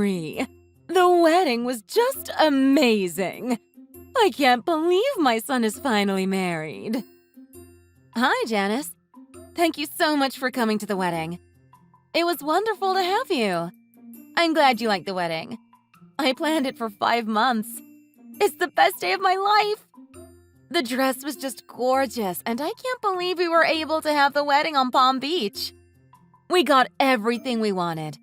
Marie, the wedding was just amazing. I can't believe my son is finally married. Hi, Janice. Thank you so much for coming to the wedding. It was wonderful to have you. I'm glad you liked the wedding. I planned it for 5 months. It's the best day of my life. The dress was just gorgeous, and I can't believe we were able to have the wedding on Palm Beach. We got everything we wanted.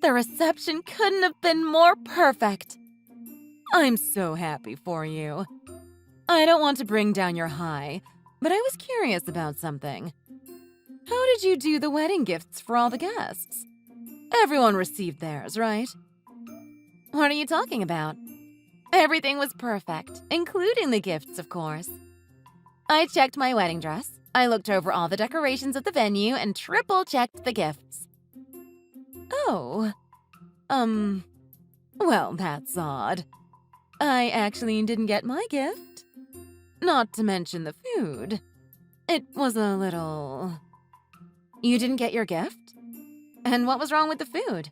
The reception couldn't have been more perfect. I'm so happy for you. I don't want to bring down your high, but I was curious about something. How did you do the wedding gifts for all the guests? Everyone received theirs, right? What are you talking about? Everything was perfect, including the gifts, of course. I checked my wedding dress, I looked over all the decorations of the venue, and triple-checked the gifts. Oh. Well, that's odd. I actually didn't get my gift. Not to mention the food. It was a little... You didn't get your gift? And what was wrong with the food?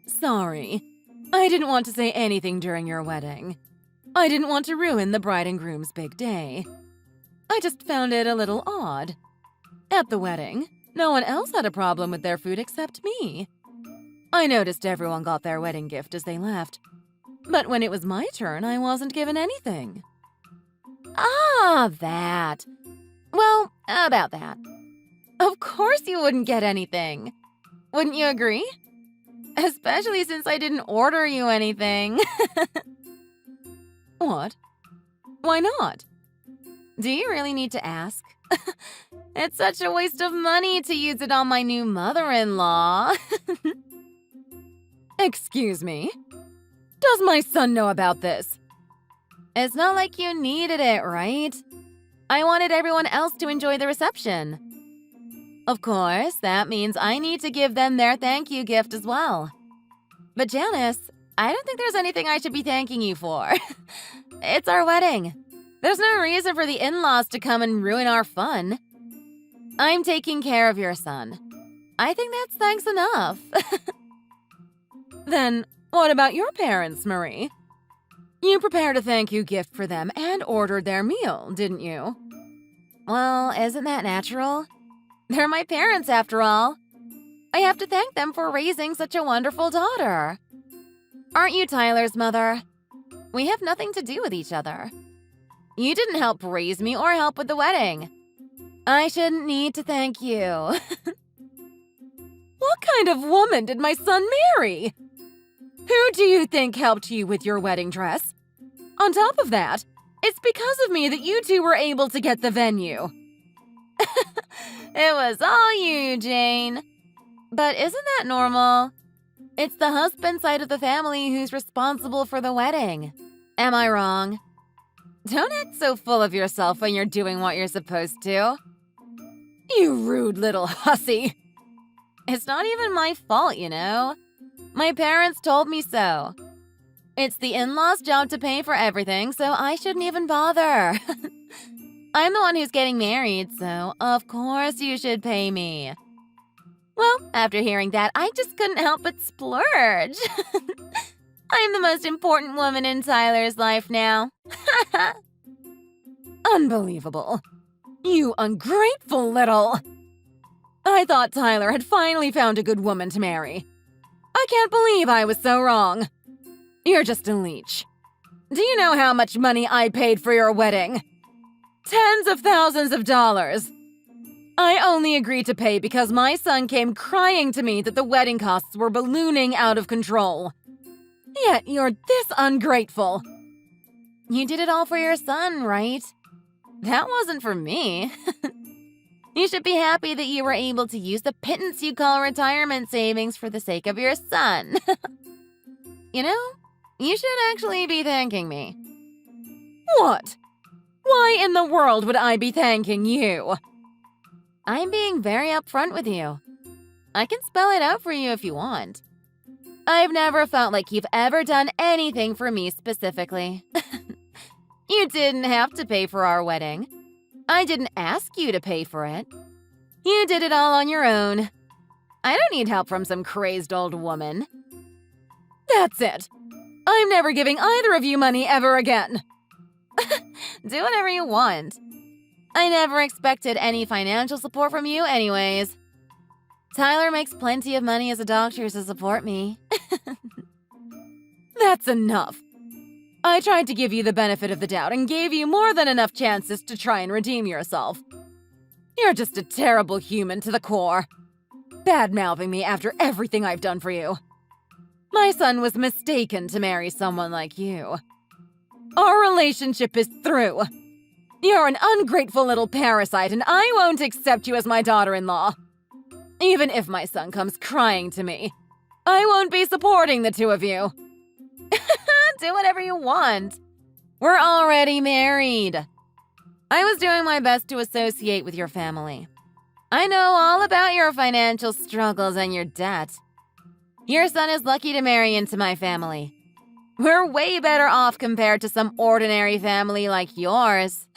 Sorry. I didn't want to say anything during your wedding. I didn't want to ruin the bride and groom's big day. I just found it a little odd. At the wedding, no one else had a problem with their food except me. I noticed everyone got their wedding gift as they left. But when it was my turn, I wasn't given anything. Ah, that. Well, about that. Of course you wouldn't get anything. Wouldn't you agree? Especially since I didn't order you anything. What? Why not? Do you really need to ask? It's such a waste of money to use it on my new mother-in-law. Excuse me? Does my son know about this? It's not like you needed it, right? I wanted everyone else to enjoy the reception. Of course, that means I need to give them their thank you gift as well. But Janice, I don't think there's anything I should be thanking you for. It's our wedding. There's no reason for the in-laws to come and ruin our fun. I'm taking care of your son. I think that's thanks enough. Then, what about your parents, Marie? You prepared a thank you gift for them and ordered their meal, didn't you? Well, isn't that natural? They're my parents, after all. I have to thank them for raising such a wonderful daughter. Aren't you Tyler's mother? We have nothing to do with each other. You didn't help raise me or help with the wedding. I shouldn't need to thank you. What kind of woman did my son marry? Who do you think helped you with your wedding dress? On top of that, it's because of me that you two were able to get the venue. It was all you, Jane. But isn't that normal? It's the husband side of the family who's responsible for the wedding. Am I wrong? Don't act so full of yourself when you're doing what you're supposed to. You rude little hussy. It's not even my fault, you know. My parents told me so. It's the in-laws' job to pay for everything, so I shouldn't even bother. I'm the one who's getting married, so of course you should pay me. Well, after hearing that, I just couldn't help but splurge. I'm the most important woman in Tyler's life now. Unbelievable. You ungrateful little... I thought Tyler had finally found a good woman to marry. I can't believe I was so wrong. You're just a leech. Do you know how much money I paid for your wedding? Tens of thousands of dollars. I only agreed to pay because my son came crying to me that the wedding costs were ballooning out of control. Yet you're this ungrateful. You did it all for your son, right? That wasn't for me. You should be happy that you were able to use the pittance you call retirement savings for the sake of your son. You know, you should actually be thanking me. What? Why in the world would I be thanking you? I'm being very upfront with you. I can spell it out for you if you want. I've never felt like you've ever done anything for me specifically. You didn't have to pay for our wedding. I didn't ask you to pay for it. You did it all on your own. I don't need help from some crazed old woman. That's it. I'm never giving either of you money ever again. Do whatever you want. I never expected any financial support from you anyways. Tyler makes plenty of money as a doctor to support me. That's enough. I tried to give you the benefit of the doubt and gave you more than enough chances to try and redeem yourself. You're just a terrible human to the core. Bad-mouthing me after everything I've done for you. My son was mistaken to marry someone like you. Our relationship is through. You're an ungrateful little parasite, and I won't accept you as my daughter-in-law. Even if my son comes crying to me, I won't be supporting the two of you. Do whatever you want. We're already married. I was doing my best to associate with your family. I know all about your financial struggles and your debt. Your son is lucky to marry into my family. We're way better off compared to some ordinary family like yours.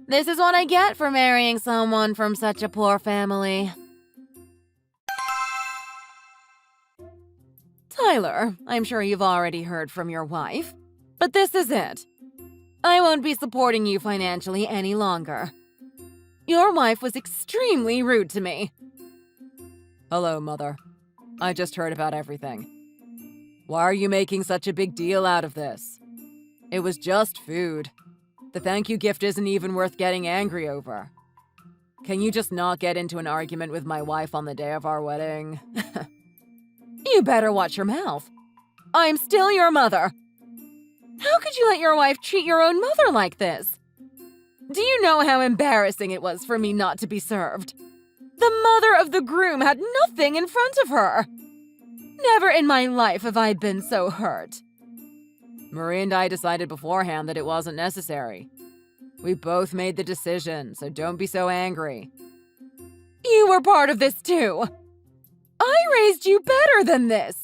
This is what I get for marrying someone from such a poor family. Tyler, I'm sure you've already heard from your wife, but this is it. I won't be supporting you financially any longer. Your wife was extremely rude to me. Hello, Mother. I just heard about everything. Why are you making such a big deal out of this? It was just food. The thank you gift isn't even worth getting angry over. Can you just not get into an argument with my wife on the day of our wedding? You better watch your mouth. I'm still your mother. How could you let your wife treat your own mother like this? Do you know how embarrassing it was for me not to be served? The mother of the groom had nothing in front of her. Never in my life have I been so hurt. Marie and I decided beforehand that it wasn't necessary. We both made the decision, so don't be so angry. You were part of this too. I raised you better than this.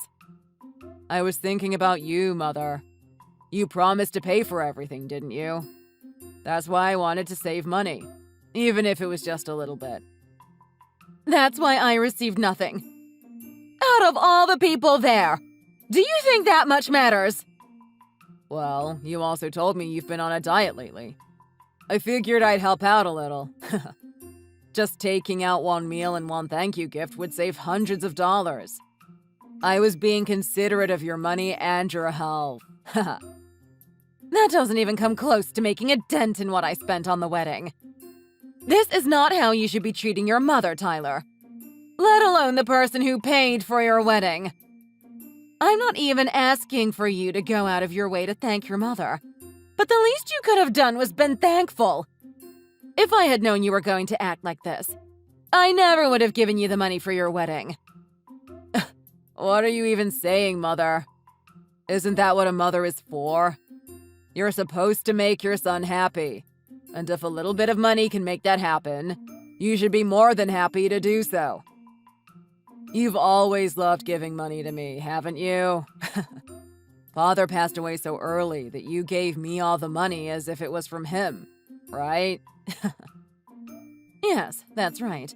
I was thinking about you, Mother. You promised to pay for everything, didn't you? That's why I wanted to save money, even if it was just a little bit. That's why I received nothing. Out of all the people there, do you think that much matters? Well, you also told me you've been on a diet lately. I figured I'd help out a little. Just taking out one meal and one thank you gift would save hundreds of dollars. I was being considerate of your money and your health. That doesn't even come close to making a dent in what I spent on the wedding. This is not how you should be treating your mother, Tyler. Let alone the person who paid for your wedding. I'm not even asking for you to go out of your way to thank your mother. But the least you could have done was been thankful. If I had known you were going to act like this, I never would have given you the money for your wedding. What are you even saying, Mother? Isn't that what a mother is for? You're supposed to make your son happy. And if a little bit of money can make that happen, you should be more than happy to do so. You've always loved giving money to me, haven't you? Father passed away so early that you gave me all the money as if it was from him, right? Yes, that's right.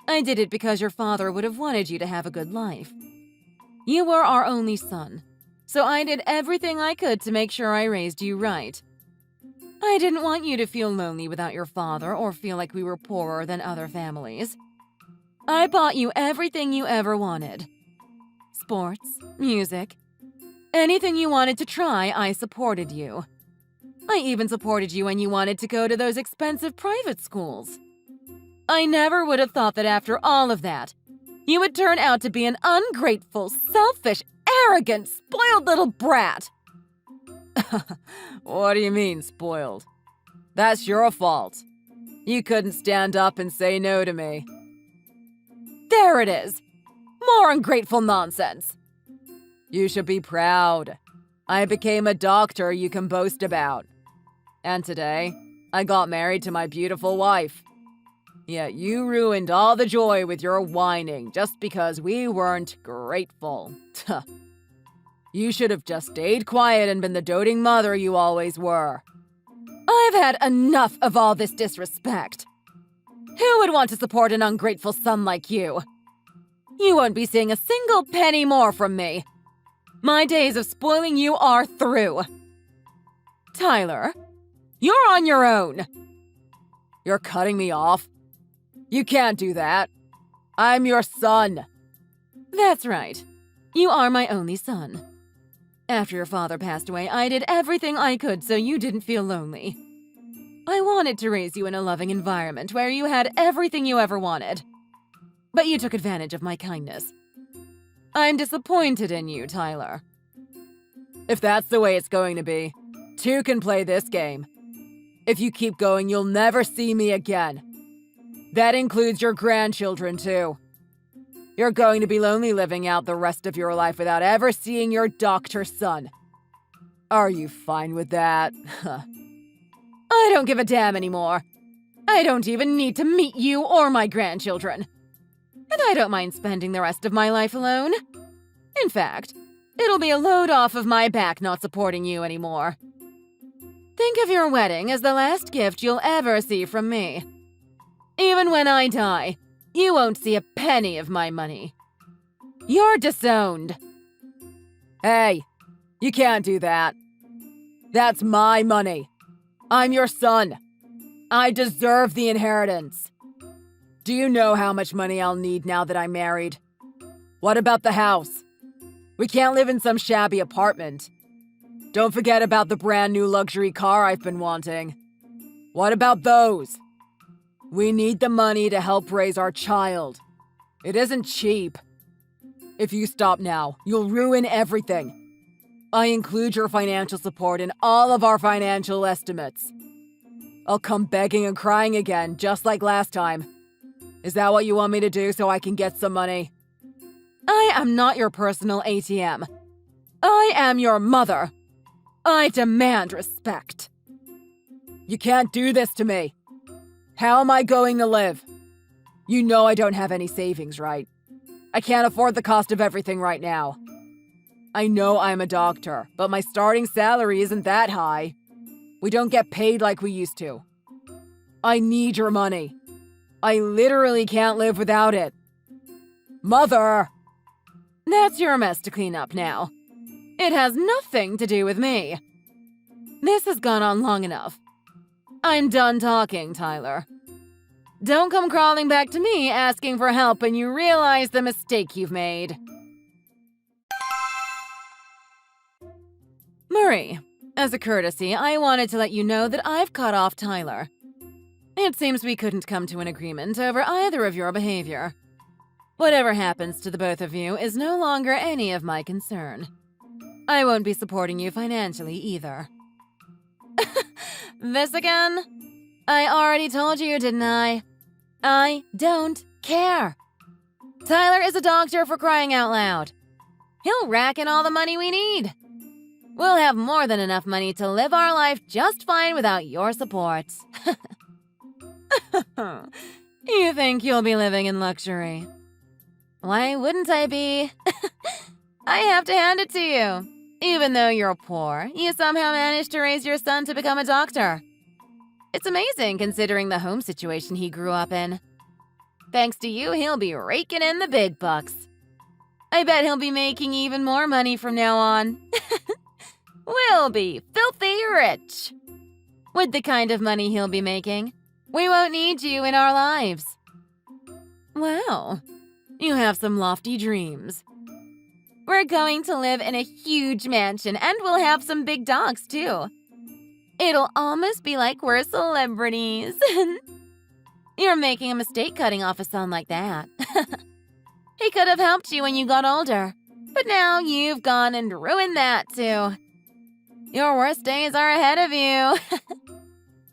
I did it because your father would have wanted you to have a good life. You were our only son, so I did everything I could to make sure I raised you right. I didn't want you to feel lonely without your father or feel like we were poorer than other families. I bought you everything you ever wanted. Sports, music, anything you wanted to try, I supported you. I even supported you when you wanted to go to those expensive private schools. I never would have thought that after all of that, you would turn out to be an ungrateful, selfish, arrogant, spoiled little brat. What do you mean, spoiled? That's your fault. You couldn't stand up and say no to me. There it is. More ungrateful nonsense. You should be proud. I became a doctor you can boast about. And today, I got married to my beautiful wife. Yet you ruined all the joy with your whining just because we weren't grateful. You should have just stayed quiet and been the doting mother you always were. I've had enough of all this disrespect. Who would want to support an ungrateful son like you? You won't be seeing a single penny more from me. My days of spoiling you are through. Tyler, you're on your own. You're cutting me off? You can't do that. I'm your son. That's right. You are my only son. After your father passed away, I did everything I could so you didn't feel lonely. I wanted to raise you in a loving environment where you had everything you ever wanted. But you took advantage of my kindness. I'm disappointed in you, Tyler. If that's the way it's going to be, two can play this game. If you keep going, you'll never see me again. That includes your grandchildren, too. You're going to be lonely living out the rest of your life without ever seeing your doctor son. Are you fine with that? I don't give a damn anymore. I don't even need to meet you or my grandchildren. And I don't mind spending the rest of my life alone. In fact, it'll be a load off of my back not supporting you anymore. Think of your wedding as the last gift you'll ever see from me. Even when I die, you won't see a penny of my money. You're disowned. Hey, you can't do that. That's my money. I'm your son. I deserve the inheritance. Do you know how much money I'll need now that I'm married? What about the house? We can't live in some shabby apartment. Don't forget about the brand new luxury car I've been wanting. What about those? We need the money to help raise our child. It isn't cheap. If you stop now, you'll ruin everything. I include your financial support in all of our financial estimates. I'll come begging and crying again, just like last time. Is that what you want me to do so I can get some money? I am not your personal ATM. I am your mother. I demand respect. You can't do this to me. How am I going to live? You know I don't have any savings, right? I can't afford the cost of everything right now. I know I'm a doctor, but my starting salary isn't that high. We don't get paid like we used to. I need your money. I literally can't live without it. Mother! That's your mess to clean up now. It has nothing to do with me. This has gone on long enough. I'm done talking, Tyler. Don't come crawling back to me asking for help when you realize the mistake you've made. Marie, as a courtesy, I wanted to let you know that I've cut off Tyler. It seems we couldn't come to an agreement over either of your behavior. Whatever happens to the both of you is no longer any of my concern. I won't be supporting you financially either. This again? I already told you, didn't I? I don't care. Tyler is a doctor, for crying out loud. He'll rack in all the money we need. We'll have more than enough money to live our life just fine without your support. You think you'll be living in luxury? Why wouldn't I be? I have to hand it to you. Even though you're poor, you somehow managed to raise your son to become a doctor. It's amazing considering the home situation he grew up in. Thanks to you, he'll be raking in the big bucks. I bet he'll be making even more money from now on. We'll be filthy rich. With the kind of money he'll be making, we won't need you in our lives. Wow, you have some lofty dreams. We're going to live in a huge mansion, and we'll have some big dogs, too. It'll almost be like we're celebrities. You're making a mistake cutting off a son like that. He could have helped you when you got older, but now you've gone and ruined that, too. Your worst days are ahead of you.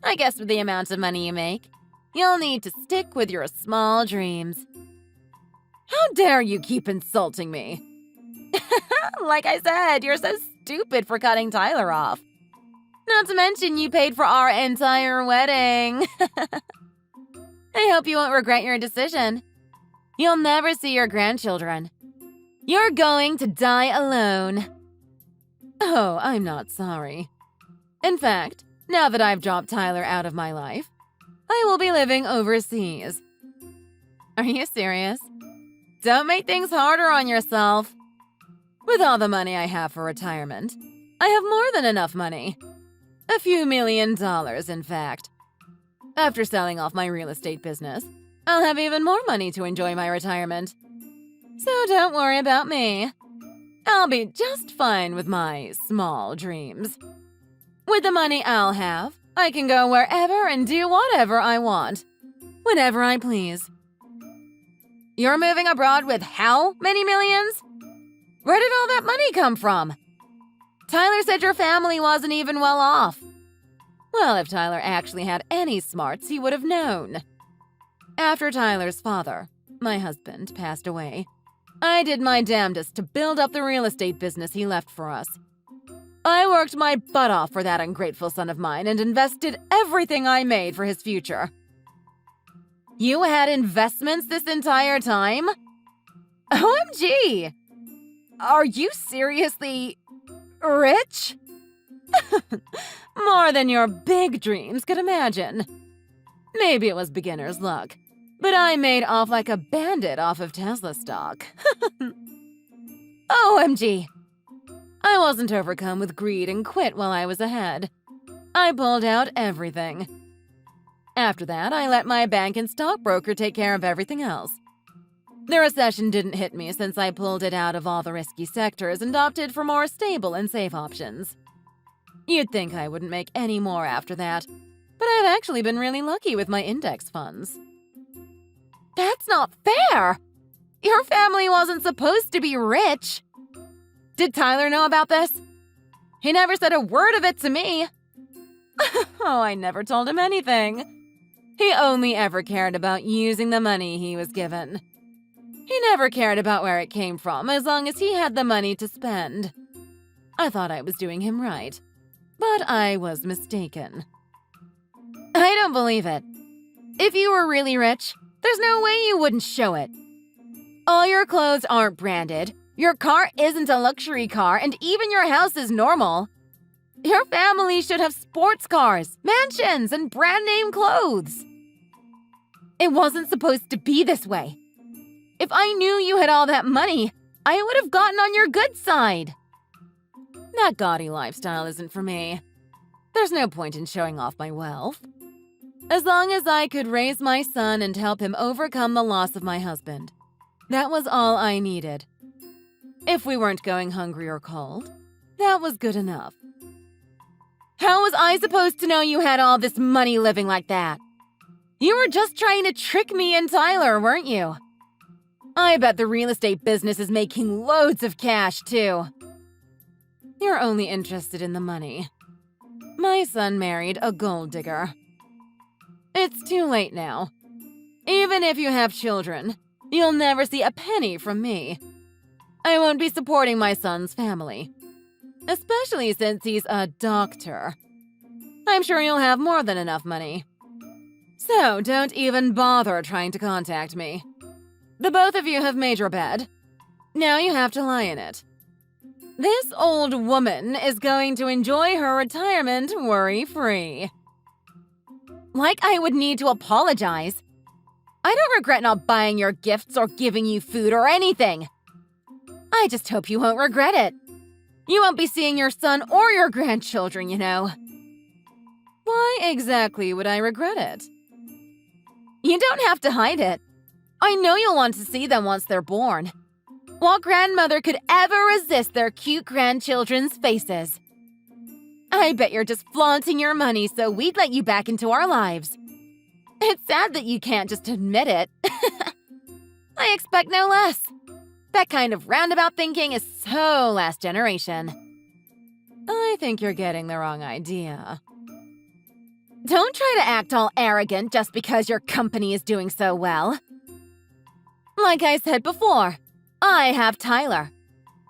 I guess with the amount of money you make, you'll need to stick with your small dreams. How dare you keep insulting me? Like I said, you're so stupid for cutting Tyler off. Not to mention you paid for our entire wedding. I hope you won't regret your decision. You'll never see your grandchildren. You're going to die alone. Oh, I'm not sorry. In fact, now that I've dropped Tyler out of my life, I will be living overseas. Are you serious? Don't make things harder on yourself. With all the money I have for retirement, I have more than enough money. A few $1,000,000, in fact. After selling off my real estate business, I'll have even more money to enjoy my retirement. So don't worry about me. I'll be just fine with my small dreams. With the money I'll have, I can go wherever and do whatever I want, whenever I please. You're moving abroad with how many millions? Where did all that money come from? Tyler said your family wasn't even well off. Well, if Tyler actually had any smarts, he would have known. After Tyler's father, my husband, passed away, I did my damnedest to build up the real estate business he left for us. I worked my butt off for that ungrateful son of mine and invested everything I made for his future. You had investments this entire time? OMG! Are you seriously rich? More than your big dreams could imagine. Maybe it was beginner's luck, but I made off like a bandit off of Tesla stock. OMG! I wasn't overcome with greed and quit while I was ahead. I pulled out everything. After that, I let my bank and stockbroker take care of everything else. The recession didn't hit me since I pulled it out of all the risky sectors and opted for more stable and safe options. You'd think I wouldn't make any more after that, but I've actually been really lucky with my index funds. That's not fair! Your family wasn't supposed to be rich! Did Tyler know about this? He never said a word of it to me. Oh, I never told him anything. He only ever cared about using the money he was given. He never cared about where it came from as long as he had the money to spend. I thought I was doing him right, but I was mistaken. I don't believe it. If you were really rich, there's no way you wouldn't show it. All your clothes aren't branded, your car isn't a luxury car, and even your house is normal. Your family should have sports cars, mansions, and brand-name clothes. It wasn't supposed to be this way. If I knew you had all that money, I would have gotten on your good side. That gaudy lifestyle isn't for me. There's no point in showing off my wealth. As long as I could raise my son and help him overcome the loss of my husband, that was all I needed. If we weren't going hungry or cold, that was good enough. How was I supposed to know you had all this money living like that? You were just trying to trick me and Tyler, weren't you? I bet the real estate business is making loads of cash, too. You're only interested in the money. My son married a gold digger. It's too late now. Even if you have children, you'll never see a penny from me. I won't be supporting my son's family, especially since he's a doctor. I'm sure you'll have more than enough money. So don't even bother trying to contact me. The both of you have made your bed. Now you have to lie in it. This old woman is going to enjoy her retirement worry-free. Like I would need to apologize. I don't regret not buying your gifts or giving you food or anything. I just hope you won't regret it. You won't be seeing your son or your grandchildren, you know. Why exactly would I regret it? You don't have to hide it. I know you'll want to see them once they're born. What grandmother could ever resist their cute grandchildren's faces? I bet you're just flaunting your money so we'd let you back into our lives. It's sad that you can't just admit it. I expect no less. That kind of roundabout thinking is so last generation. I think you're getting the wrong idea. Don't try to act all arrogant just because your company is doing so well. Like I said before, I have Tyler.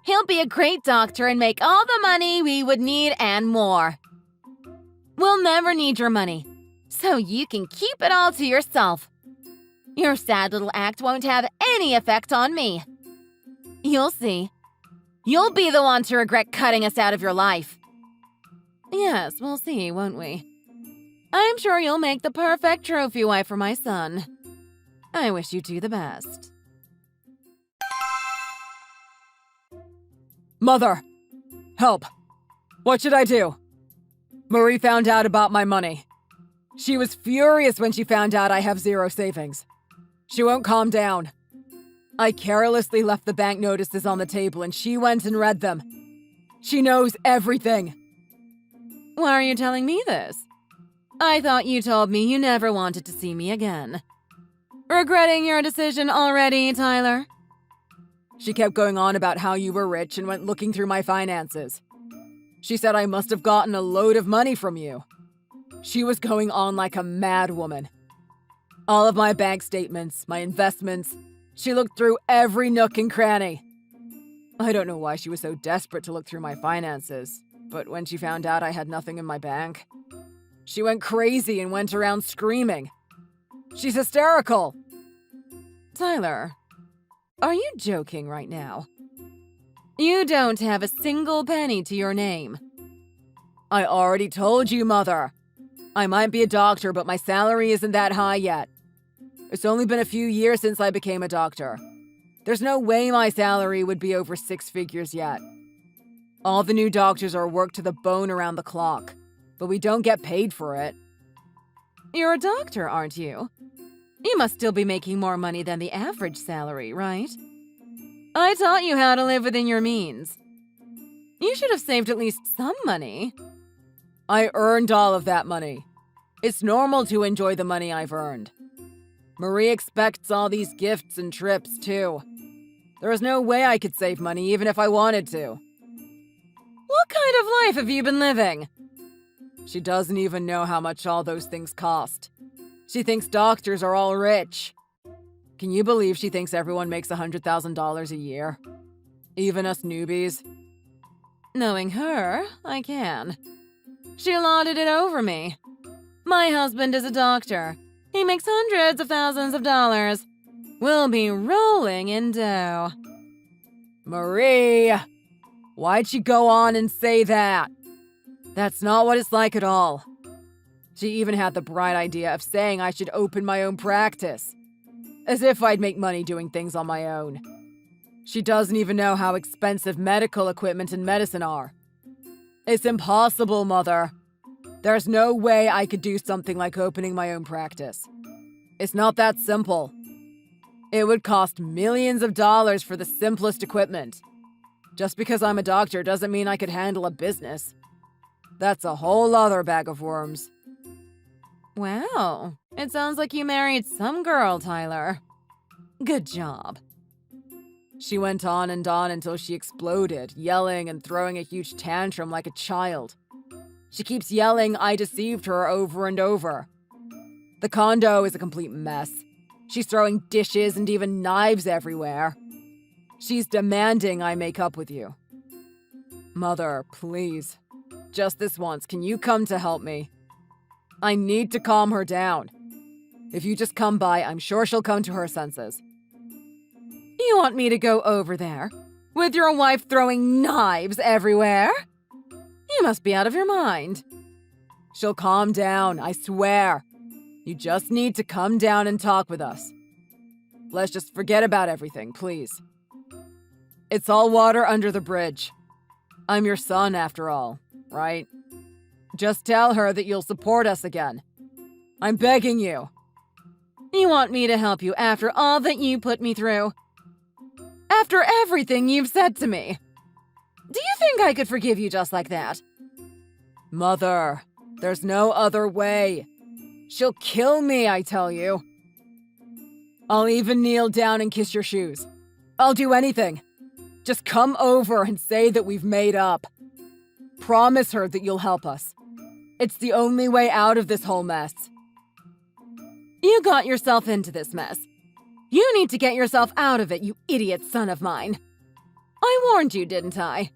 He'll be a great doctor and make all the money we would need and more. We'll never need your money, so you can keep it all to yourself. Your sad little act won't have any effect on me. You'll see. You'll be the one to regret cutting us out of your life. Yes, we'll see, won't we? I'm sure you'll make the perfect trophy wife for my son. I wish you two the best. Mother! Help! What should I do? Marie found out about my money. She was furious when she found out I have zero savings. She won't calm down. I carelessly left the bank notices on the table and she went and read them. She knows everything. Why are you telling me this? I thought you told me you never wanted to see me again. Regretting your decision already, Tyler? She kept going on about how you were rich and went looking through my finances. She said I must have gotten a load of money from you. She was going on like a mad woman. All of my bank statements, my investments, she looked through every nook and cranny. I don't know why she was so desperate to look through my finances, but when she found out I had nothing in my bank, she went crazy and went around screaming. She's hysterical. Tyler, are you joking right now? You don't have a single penny to your name. I already told you, Mother. I might be a doctor, but my salary isn't that high yet. It's only been a few years since I became a doctor. There's no way my salary would be over 6 figures yet. All the new doctors are worked to the bone around the clock, but we don't get paid for it. You're a doctor, aren't you? You must still be making more money than the average salary, right? I taught you how to live within your means. You should have saved at least some money. I earned all of that money. It's normal to enjoy the money I've earned. Marie expects all these gifts and trips, too. There is no way I could save money even if I wanted to. What kind of life have you been living? She doesn't even know how much all those things cost. She thinks doctors are all rich. Can you believe she thinks everyone makes $100,000 a year? Even us newbies? Knowing her, I can. She lauded it over me. My husband is a doctor. He makes hundreds of thousands of dollars. We'll be rolling in dough. Marie! Why'd she go on and say that? That's not what it's like at all. She even had the bright idea of saying I should open my own practice. As if I'd make money doing things on my own. She doesn't even know how expensive medical equipment and medicine are. It's impossible, Mother. There's no way I could do something like opening my own practice. It's not that simple. It would cost millions of dollars for the simplest equipment. Just because I'm a doctor doesn't mean I could handle a business. That's a whole other bag of worms. Wow, it sounds like you married some girl, Tyler. Good job. She went on and on until she exploded, yelling and throwing a huge tantrum like a child. She keeps yelling I deceived her over and over. The condo is a complete mess. She's throwing dishes and even knives everywhere. She's demanding I make up with you. Mother, please. Just this once, can you come to help me? I need to calm her down. If you just come by, I'm sure she'll come to her senses. You want me to go over there? With your wife throwing knives everywhere? You must be out of your mind. She'll calm down, I swear. You just need to come down and talk with us. Let's just forget about everything, please. It's all water under the bridge. I'm your son, after all, right? Just tell her that you'll support us again. I'm begging you. You want me to help you after all that you put me through? After everything you've said to me? Do you think I could forgive you just like that? Mother, there's no other way. She'll kill me, I tell you. I'll even kneel down and kiss your shoes. I'll do anything. Just come over and say that we've made up. Promise her that you'll help us. It's the only way out of this whole mess. You got yourself into this mess. You need to get yourself out of it, you idiot son of mine. I warned you, didn't I?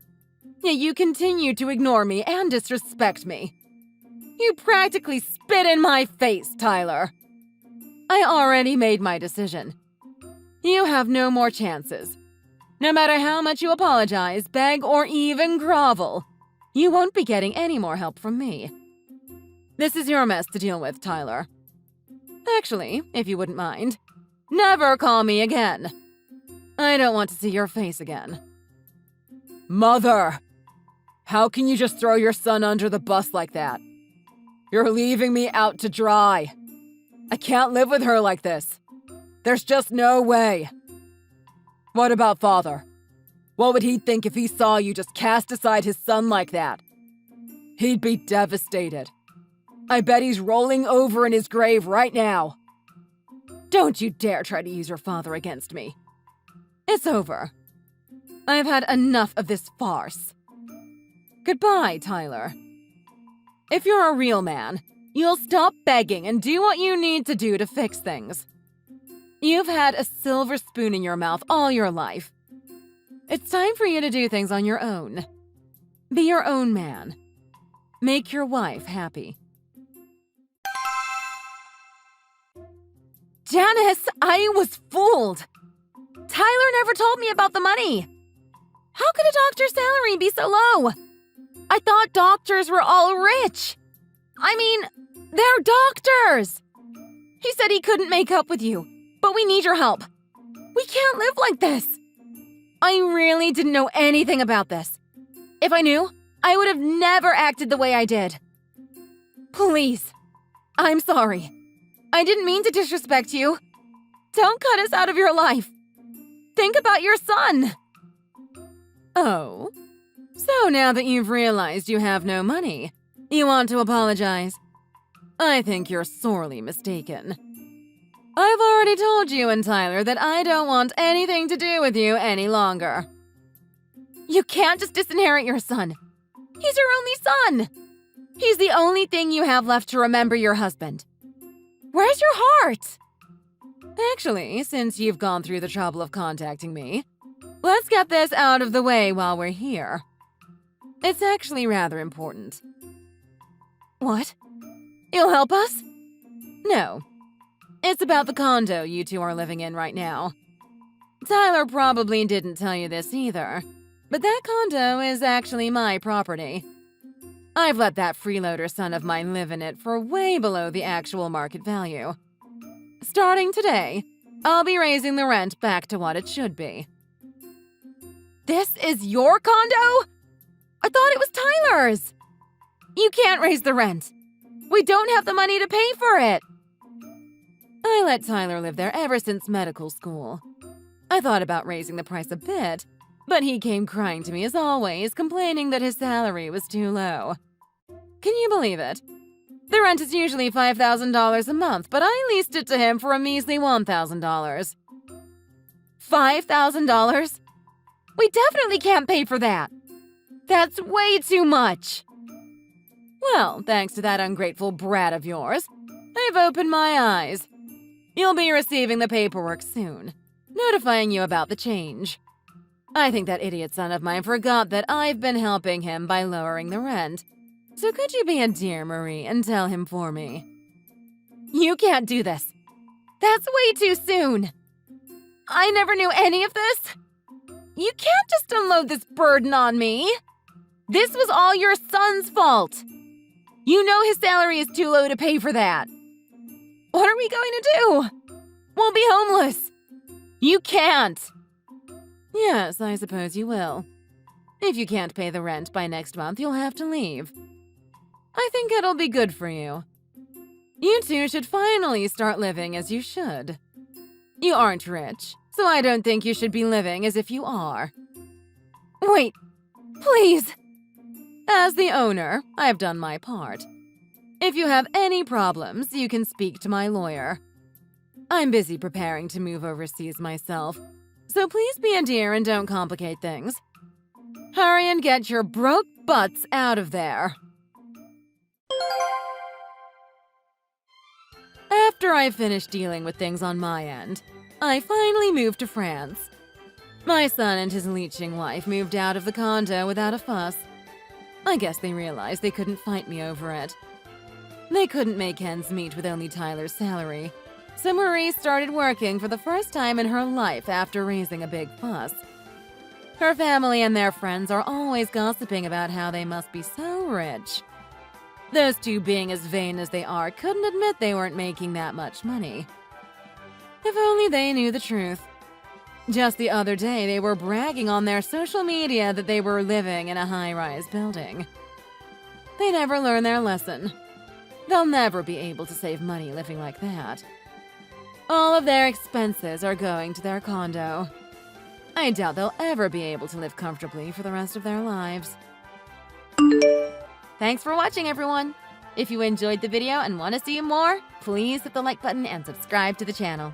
Yet you continue to ignore me and disrespect me. You practically spit in my face, Tyler. I already made my decision. You have no more chances. No matter how much you apologize, beg, or even grovel, you won't be getting any more help from me. This is your mess to deal with, Tyler. Actually, if you wouldn't mind, never call me again. I don't want to see your face again. Mother! How can you just throw your son under the bus like that? You're leaving me out to dry. I can't live with her like this. There's just no way. What about Father? What would he think if he saw you just cast aside his son like that? He'd be devastated. I bet he's rolling over in his grave right now. Don't you dare try to use your father against me. It's over. I've had enough of this farce. Goodbye, Tyler. If you're a real man, you'll stop begging and do what you need to do to fix things. You've had a silver spoon in your mouth all your life. It's time for you to do things on your own. Be your own man. Make your wife happy. Janice, I was fooled. Tyler never told me about the money. How could a doctor's salary be so low? I thought doctors were all rich. I mean, they're doctors. He said he couldn't make up with you, but we need your help. We can't live like this. I really didn't know anything about this. If I knew, I would have never acted the way I did. Please, I'm sorry. I didn't mean to disrespect you. Don't cut us out of your life. Think about your son. Oh, so now that you've realized you have no money, you want to apologize? I think you're sorely mistaken. I've already told you and Tyler that I don't want anything to do with you any longer. You can't just disinherit your son. He's your only son. He's the only thing you have left to remember your husband. Where's your heart? Actually, since you've gone through the trouble of contacting me, let's get this out of the way while we're here. It's actually rather important. What? You'll help us? No. It's about the condo you two are living in right now. Tyler probably didn't tell you this either, but that condo is actually my property. I've let that freeloader son of mine live in it for way below the actual market value. Starting today, I'll be raising the rent back to what it should be. This is your condo? I thought it was Tyler's. You can't raise the rent. We don't have the money to pay for it. I let Tyler live there ever since medical school. I thought about raising the price a bit, but he came crying to me as always, complaining that his salary was too low. Can you believe it? The rent is usually $5,000 a month, but I leased it to him for a measly $1,000. $5,000? We definitely can't pay for that. That's way too much. Well, thanks to that ungrateful brat of yours, I've opened my eyes. You'll be receiving the paperwork soon, notifying you about the change. I think that idiot son of mine forgot that I've been helping him by lowering the rent. So could you be a dear, Marie, and tell him for me? You can't do this. That's way too soon. I never knew any of this. You can't just unload this burden on me. This was all your son's fault. You know his salary is too low to pay for that. What are we going to do? We'll be homeless. You can't. Yes, I suppose you will. If you can't pay the rent by next month, you'll have to leave. I think it'll be good for you. You two should finally start living as you should. You aren't rich, so I don't think you should be living as if you are. Wait, please. As the owner, I've done my part. If you have any problems, you can speak to my lawyer. I'm busy preparing to move overseas myself, so please be a dear and don't complicate things. Hurry and get your broke butts out of there. After I finished dealing with things on my end, I finally moved to France. My son and his leeching wife moved out of the condo without a fuss. I guess they realized they couldn't fight me over it. They couldn't make ends meet with only Tyler's salary, so Marie started working for the first time in her life after raising a big fuss. Her family and their friends are always gossiping about how they must be so rich. Those two, being as vain as they are, couldn't admit they weren't making that much money. If only they knew the truth. Just the other day, they were bragging on their social media that they were living in a high-rise building. They never learn their lesson. They'll never be able to save money living like that. All of their expenses are going to their condo. I doubt they'll ever be able to live comfortably for the rest of their lives. Thanks for watching, everyone! If you enjoyed the video and want to see more, please hit the like button and subscribe to the channel.